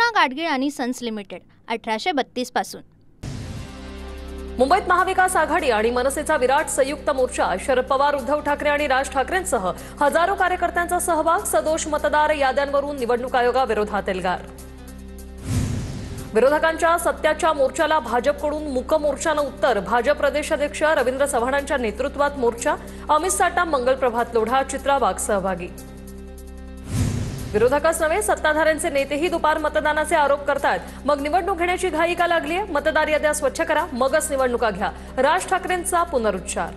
कृष्णा गाडगीळ आणि sons limited 1832 पासून। मुंबईत महाविकास आघाडी आणि मनसेचा विराट संयुक्त मोर्चा। शरद पवार, उद्धव ठाकरे आणि राज ठाकरेंसह हजारो कार्यकर्त्यांचा सहभाग। सदोष मतदार याद्यांवरून निवडणूक आयोगाविरोधात एल्गार। विरोधकांच्या सत्याच्या मोर्चाला भाजपकडून मूक मोर्चानं उत्तर। भाजप प्रदेशाध्यक्ष रवींद्र चव्हाणांच्या नेतृत्वात मोर्चा। अमित साटम, मंगलप्रभात लोढा, चित्रा वाघ सहभागी। विरोधकच नव्हे, सत्ताधाऱ्यांचे नेतेही दुपार मतदानाचे आरोप करतात। मग निवडणूक घेण्याची घाई का लागलीये? मतदार याद्या स्वच्छ करा, मगच निवडणुका घ्या, राज ठाकरेंचा पुनरुच्चार।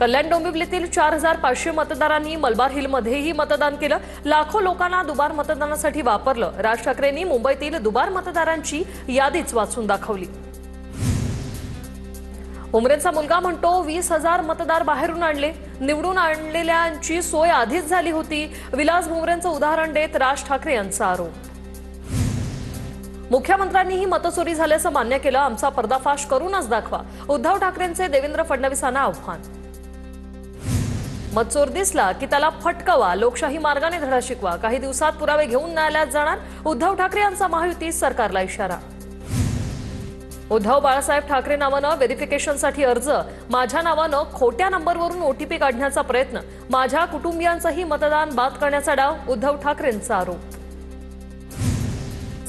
कल्याण डोंबिवलीतील 4500 मतदारांनी मलबार हिलमध्येही मतदान केलं। लाखो लोकांना दुबार मतदानासाठी वापरलं। राज ठाकरेंनी मुंबईतील दुबार मतदारांची यादीच वाचून दाखवली। उमरेंचा मुलगा म्हणतो 20,000 मतदार बाहेरून आणले, निवडून आणलेल्यांची सोय आधीच झाली होती। विलास भुमरेंचं उदाहरण देत राज ठाकरे यांचा आरोप। मुख्यमंत्र्यांनीही मतचोरी झाल्याचं मान्य केलं। आमचा पर्दाफाश करूनच दाखवा, उद्धव ठाकरेंचे देवेंद्र फडणवीसांना आव्हान। मतचोर दिसला की त्याला फटकवा, लोकशाही मार्गाने धडा शिकवा। काही दिवसात पुरावे घेऊन न्यायालयात जाणार, उद्धव ठाकरे यांचा महायुती सरकारला इशारा। उद्धव बाळासाहेब ठाकरे नावानं व्हेरिफिकेशनसाठी अर्ज। माझ्या नावानं खोट्या नंबरवरून ओटीपी काढण्याचा प्रयत्न। माझ्या कुटुंबियांचंही मतदान बाद करण्याचा डाव, उद्धव ठाकरेंचा आरोप।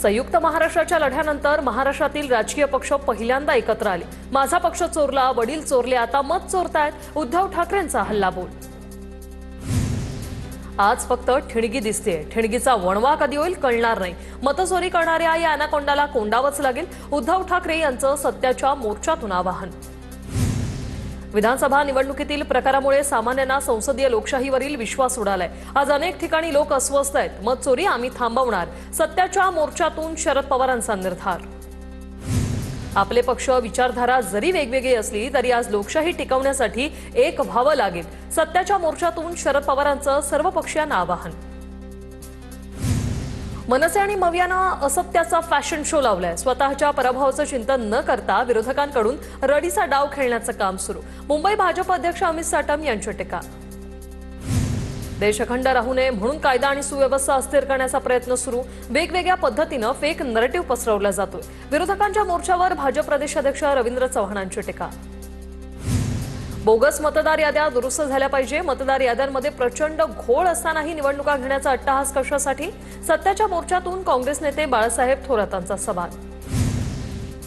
संयुक्त महाराष्ट्राच्या लढ्यानंतर महाराष्ट्रातील राजकीय पक्ष पहिल्यांदा एकत्र आले। माझा पक्ष चोरला, वडील चोरले, आता मत चोरतायत, उद्धव ठाकरेंचा हल्लाबोल। आज फक्त ठिणगी दिसतेय, ठिणगीचा वणवा कधी होईल कळणार नाही। मतचोरी करणाऱ्या या अनाकोंडाला कोंडावंच लागेल, उद्धव ठाकरे यांचं सत्याच्या मोर्चातून आवाहन। विधानसभा निवडणुकीतील प्रकारामुळे सामान्यांना संसदीय लोकशाहीवरील विश्वास उडालाय। आज अनेक ठिकाणी लोक अस्वस्थ आहेत। मतचोरी आम्ही थांबवणार, सत्याच्या मोर्चातून शरद पवारांचा निर्धार। आपले पक्ष विचारधारा जरी वेगवेगळी असली तरी आज लोकशाही टिकवण्यासाठी एक व्हावं लागेल। सत्याच्या मोर्चातून शरद पवारांचं सर्वपक्षीयांना आवाहन। मनसे आणि मवियानं असत्याचा फॅशन शो लावलाय। स्वतःच्या पराभवाचं चिंतन न करता विरोधकांकडून रडीचा डाव खेळण्याचं काम सुरू। मुंबई भाजप अध्यक्ष अमित साटम यांची टीका। देश अखंड राहू नये म्हणून कायदा आणि सुव्यवस्था अस्थिर करण्याचा प्रयत्न सुरू। वेगवेगळ्या पद्धतीनं फेक नरेटिव्ह पसरवला जातोय। विरोधकांच्या मोर्चावर भाजप प्रदेशाध्यक्ष रवींद्र चव्हाणांची टीका। बोगस मतदार याद्या दुरुस्त झाल्या पाहिजे। मतदार याद्यांमध्ये प्रचंड घोळ असतानाही निवडणुका घेण्याचा अट्टहास कशासाठी? सत्याच्या मोर्चातून काँग्रेस नेते बाळासाहेब थोरातांचा सवाल।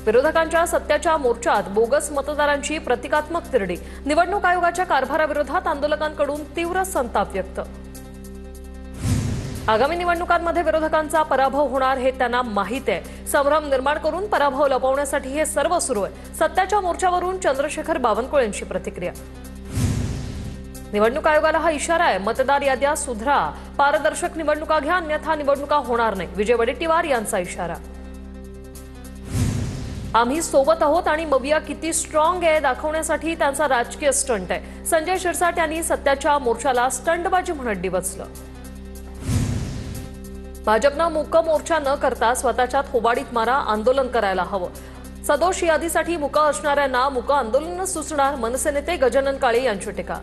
विरोधकांच्या सत्याच्या मोर्चात बोगस मतदारांची प्रतिकात्मक तिरडी। निवडणूक आयोगाच्या कारभाराविरोधात आंदोलकांकडून तीव्र संताप व्यक्त। आगामी निवडणुकांमध्ये विरोधकांचा पराभव होणार हे त्यांना माहीत आहे। संभ्रम निर्माण करून पराभव लपवण्यासाठी हे सर्व सुरू आहे। सत्याच्या मोर्चावरून चंद्रशेखर बावनकुळे यांची प्रतिक्रिया। निवडणूक आयोगाला हा इशारा आहे, मतदार याद्या सुधारा, पारदर्शक निवडणुका घ्या, अन्यथा निवडणुका होणार नाही। विजय वडेट्टीवार यांचा इशारा। आम्ही सोबत आहोत आणि मविया किती स्ट्रॉंग आहे दाखवण्यासाठी त्यांचा राजकीय स्टंट आहे। संजय शिरसाट यांनी सत्याच्या मोर्चाला स्टंटबाजी म्हणत डिवचलं। भाजपनं मूक मोर्चा न करता स्वतःच्या थोबाडीत मारा, आंदोलन करायला हवं। सदोष यादीसाठी मूक असणाऱ्यांना मूक आंदोलन सुचणार, मनसे नेते गजानन काळे यांची टीका।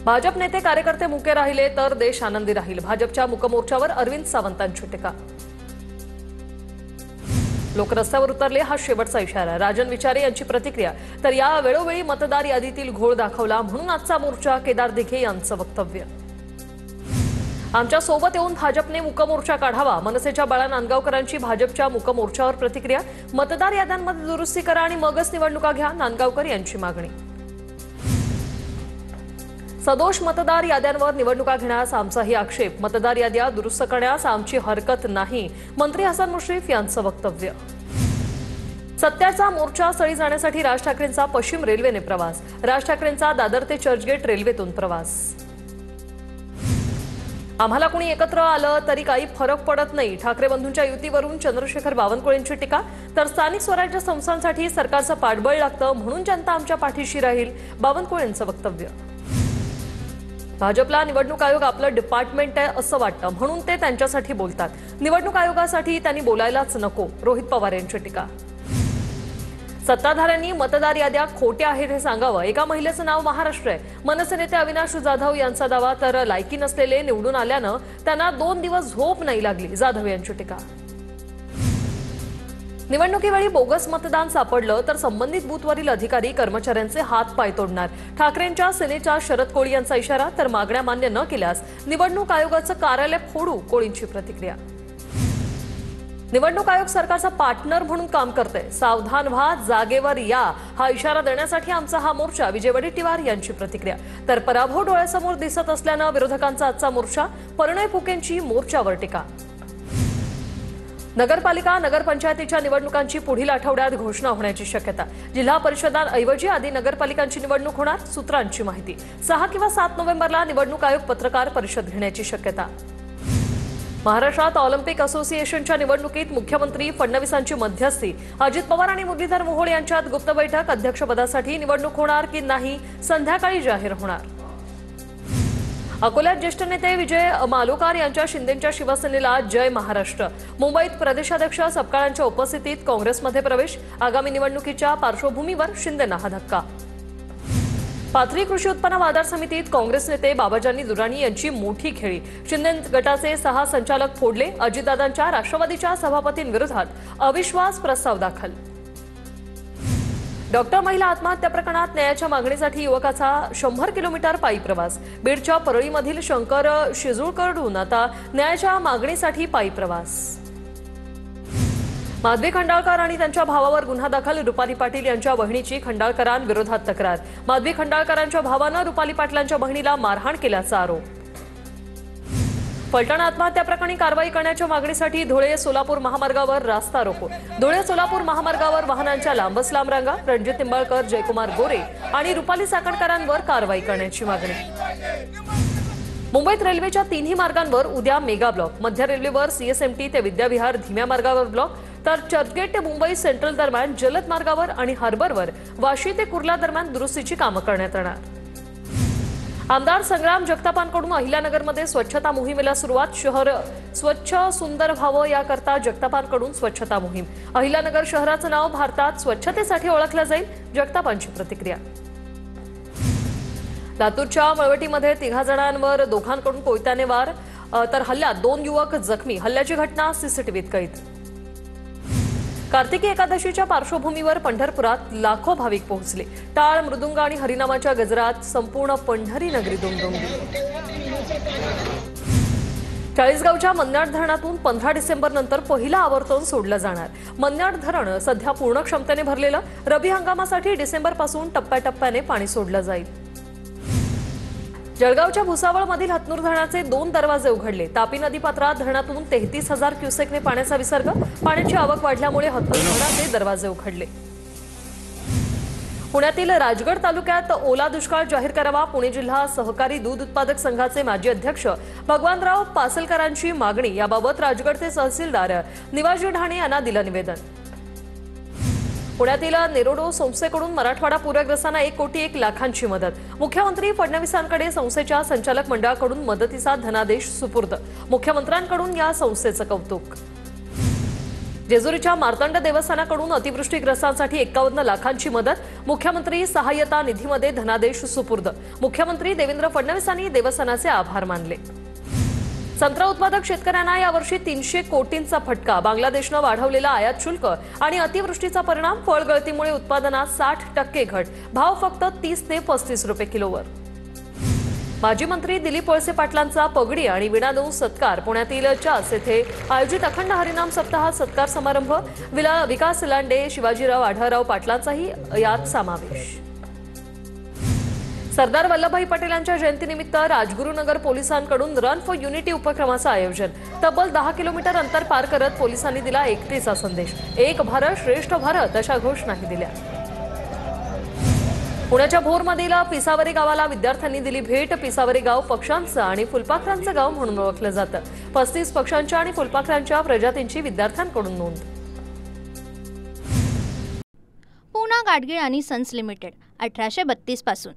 भाजप नेते कार्यकर्ते मुके राहिले तर देश आनंदी राहील। भाजपच्या मूक मोर्चावर अरविंद सावंतांची टीका। लोक रस्त्यावर उतरले, हा शेवटचा इशारा। राजन विचारे यांची प्रतिक्रिया। तर या वेळोवेळी मतदार यादीतील घोळ दाखवला म्हणून आजचा मोर्चा, केदार दिघे यांचं वक्तव्य। आमच्या सोबत येऊन भाजपने मूक मोर्चा काढावा। मनसेच्या बाळा नांदगावकरांची भाजपच्या मूक मोर्चावर प्रतिक्रिया। मतदार याद्यांमध्ये दुरुस्ती करा आणि मगच निवडणुका घ्या, नांदगावकर यांची मागणी। सदोष मतदार याद्यांवर निवडणुका घेण्यास आमचाही आक्षेप। मतदार याद्या दुरुस्त करण्यास आमची हरकत नाही, मंत्री हसन मुश्रीफ यांचं वक्तव्य। सत्याचा मोर्चा सळी जाण्यासाठी राज ठाकरेंचा पश्चिम रेल्वेने प्रवास। राज ठाकरेंचा दादर ते चर्चगेट रेल्वेतून प्रवास। आम्हाला कोणी एकत्र आलं तरी काही फरक पडत नाही, ठाकरे बंधूंच्या युतीवरून चंद्रशेखर बावनकुळेंची टीका। तर स्थानिक स्वराज्य संस्थांसाठी सरकारचं पाठबळ लागतं म्हणून जनता आमच्या पाठीशी राहील, बावनकुळेंचं वक्तव्य। भाजपला निवडणूक आयोग आपलं डिपार्टमेंट आहे असं वाटतं म्हणून ते त्यांच्यासाठी बोलतात। निवडणूक आयोगासाठी त्यांनी बोलायलाच नको, रोहित पवार यांची टीका। सत्ताधाऱ्यांनी मतदार याद्या खोट्या आहेत हे सांगावं। एका महिलेचं नाव महाराष्ट्र आहे। मनसे नेते अविनाश जाधव यांचा दावा, तर लायकी नसलेले निवडून आल्यानं त्यांना 2 दिवस झोप नाही लागली, जाधव यांची टीका। निवडणुकीवेळी बोगस मतदान सापडलं तर संबंधित बूथवरील अधिकारी कर्मचाऱ्यांचे हात पाय तोडणार। ठाकरेंच्या सेनेच्या शरद कोळी यांचा इशारा, तर मागण्या मान्य न केल्यास निवडणूक आयोगाचं कार्यालय फोडू, कोळींची प्रतिक्रिया। निवडणूक आयोग सरकारचा पार्टनर म्हणून काम करतंय, सावधान व्हा, जागेवर या, हा इशारा देण्यासाठी आमचा हा मोर्चा, विजय वडेट्टीवार यांची प्रतिक्रिया। तर पराभव डोळ्यासमोर दिसत असल्यानं विरोधकांचा आजचा मोर्चा, परिणय फुकेंची मोर्चावर टीका। नगरपालिका नगरपंचायतीच्या निवडणुकांची पुढील आठवड्यात घोषणा होण्याची शक्यता। जिल्हा परिषदांऐवजी आधी नगरपालिकांची निवडणूक होणार, सूत्रांची माहिती। 6 किंवा 7 नोव्हेंबरला निवडणूक आयोग पत्रकार परिषद घेण्याची शक्यता। महाराष्ट्रात ऑलिम्पिक असोसिएशनच्या निवडणुकीत मुख्यमंत्री फडणवीसांची मध्यस्थी। अजित पवार आणि मुरलीधर मोहोळ यांच्यात गुप्त बैठक। अध्यक्षपदासाठी निवडणूक होणार की नाही, संध्याकाळी जाहीर होणार। अकोल्यात ज्येष्ठ नेते विजय मालोकार यांच्या शिंदेंच्या शिवसेनेला जय महाराष्ट्र। मुंबईत प्रदेशाध्यक्ष सपकाळांच्या उपस्थितीत काँग्रेसमध्ये प्रवेश। आगामी निवडणुकीच्या पार्श्वभूमीवर शिंदेंना हा धक्का। पाथरी कृषी उत्पन्न बाजार समितीत काँग्रेस नेते बाबाजानी दुराणी यांची मोठी खेळी। शिंदे गटाचे 6 संचालक फोडले। अजितदादांच्या राष्ट्रवादीच्या सभापतींविरोधात अविश्वास प्रस्ताव दाखल। डॉक्टर महिला आत्महत्या प्रकरणात न्यायाच्या मागणीसाठी युवकाचा 100 किलोमीटर पायी प्रवास। बीडच्या परळीमधील शंकर शिजुळकडून आता न्यायाच्या मागणीसाठी पायी प्रवास। माधवी खंडाळकर आणि त्यांच्या भावावर गुन्हा दाखल। रुपाली पाटील यांच्या बहिणीची खंडाळकरांविरोधात तक्रार। माधवी खंडाळकरांच्या भावानं रुपाली पाटलांच्या बहिणीला मारहाण केल्याचा आरोप। फलटण आत्महत्या प्रकरणी कारवाई करण्याच्या मागणीसाठी धुळे सोलापूर महामार्गावर रास्ता रोको। धुळे सोलापूर महामार्गावर वाहनांच्या लांबच लांब रांगा। रणजित निंबाळकर, जयकुमार गोरे आणि रुपाली साखळकरांवर कारवाई करण्याची मागणी। मुंबईत रेल्वेच्या 3ही मार्गांवर उद्या मेगा ब्लॉक। मध्य रेल्वेवर सीएसएमटी ते विद्याविहार धीम्या मार्गावर ब्लॉक, तर चर्चगेट ते मुंबई सेंट्रल दरम्यान जलद मार्गावर आणि हार्बरवर वाशी ते कुर्ला दरम्यान दुरुस्तीची कामं करण्यात येणार। आमदार संग्राम जगतापांकडून अहिल्यानगरमध्ये स्वच्छता मोहिमेला सुरुवात। शहर स्वच्छ सुंदर व्हावं याकरता जगतापांकडून स्वच्छता मोहीम। अहिल्यानगर शहराचं नाव भारतात स्वच्छतेसाठी ओळखलं जाईल, जगतापांची प्रतिक्रिया। लातूरच्या मळवटीमध्ये 3 जणांवर दोघांकडून कोयत्याने वार, तर हल्ल्यात 2 युवक जखमी। हल्ल्याची घटना सीसीटीव्हीत कैद। कार्तिकी एकादशीच्या पार्श्वभूमीवर पंढरपुरात लाखो भाविक पोहोचले। टाळ, मृदुंग आणि हरिनामाच्या गजरात संपूर्ण पंढरी नगरी दुमदुमली। चाळीसगावच्या मन्याड धरणातून 15 डिसेंबर नंतर पहिला आवर्तन सोडलं जाणार। मन्याड धरण सध्या पूर्ण क्षमतेने भरलेलं। रबी हंगामासाठी डिसेंबरपासून टप्प्याटप्प्याने पाणी सोडलं जाईल। जळगावच्या भुसावळमधील हतनूर धरणाचे 2 दरवाजे उघडले। तापी नदीपात्रात धरणातून 33,000 क्युसेकने पाण्याचा विसर्ग। पाण्याची आवक वाढल्यामुळे हतनूर धरणाचे दरवाजे उघडले। पुण्यातील राजगड तालुक्यात ओला दुष्काळ जाहीर करावा। पुणे जिल्हा सहकारी दूध उत्पादक संघाचे माजी अध्यक्ष भगवानराव पासलकरांची मागणी। याबाबत राजगडचे तहसीलदार निवाजी ढाणे यांना दिलं निवेदन। पुण्यातील नेरोडो संस्थेकडून मराठवाडा पूरग्रस्तांना 1 कोटी 1 लाखांची मदत। मुख्यमंत्री फडणवीसांकडे संस्थेच्या संचालक मंडळाकडून मदतीचा धनादेश सुपूर्द। मुख्यमंत्र्यांकडून या संस्थेचं कौतुक। जेजुरीच्या मार्तंड देवस्थानाकडून अतिवृष्टीग्रस्तांसाठी 51 लाखांची मदत। मुख्यमंत्री सहाय्यता निधीमध्ये धनादेश सुपूर्द। मुख्यमंत्री देवेंद्र फडणवीसांनी देवस्थानाचे आभार मानले। संत्रा उत्पादक शेतकऱ्यांना यावर्षी 300 कोटींचा फटका। बांगलादेशनं वाढवलेला आयात शुल्क आणि अतिवृष्टीचा परिणाम। फळगळतीमुळे उत्पादनात 60% घट। भाव फक्त 30 ते 35 रुपये किलोवर। माजी मंत्री दिलीप वळसे पाटलांचा पगडी आणि विणा देऊन सत्कार। पुण्यातील चास येथे आयोजित अखंड हरिनाम सप्ताह सत्कार समारंभ। विकास लांडे, शिवाजीराव आढळराव पाटलांचाही यात समावेश। सरदार वल्लभभाई पटेल यांच्या जयंतीनिमित्त राजगुरुनगर पोलिसांकडून रन फॉर युनिटी उपक्रमाचं आयोजन। तब्बल 10 किलोमीटर अंतर पार करत पोलिसांनी दिला एकतेचा संदेश। एक भारत श्रेष्ठ भारत अशा घोषणाही दिल्या। पुण्याच्या भोरमधील पिसावरी गावाला विद्यार्थ्यांनी दिली भेट। पिसावरी गाव पक्ष्यांचं आणि फुलपाखरांचं गाव म्हणून ओळखलं जातं। 35 पक्ष्यांच्या आणि फुलपाखरांच्या प्रजातींची विद्यार्थ्यांकडून नोंद। पूना गाडगीळ आणि सन्स लिमिटेड 1832 पासून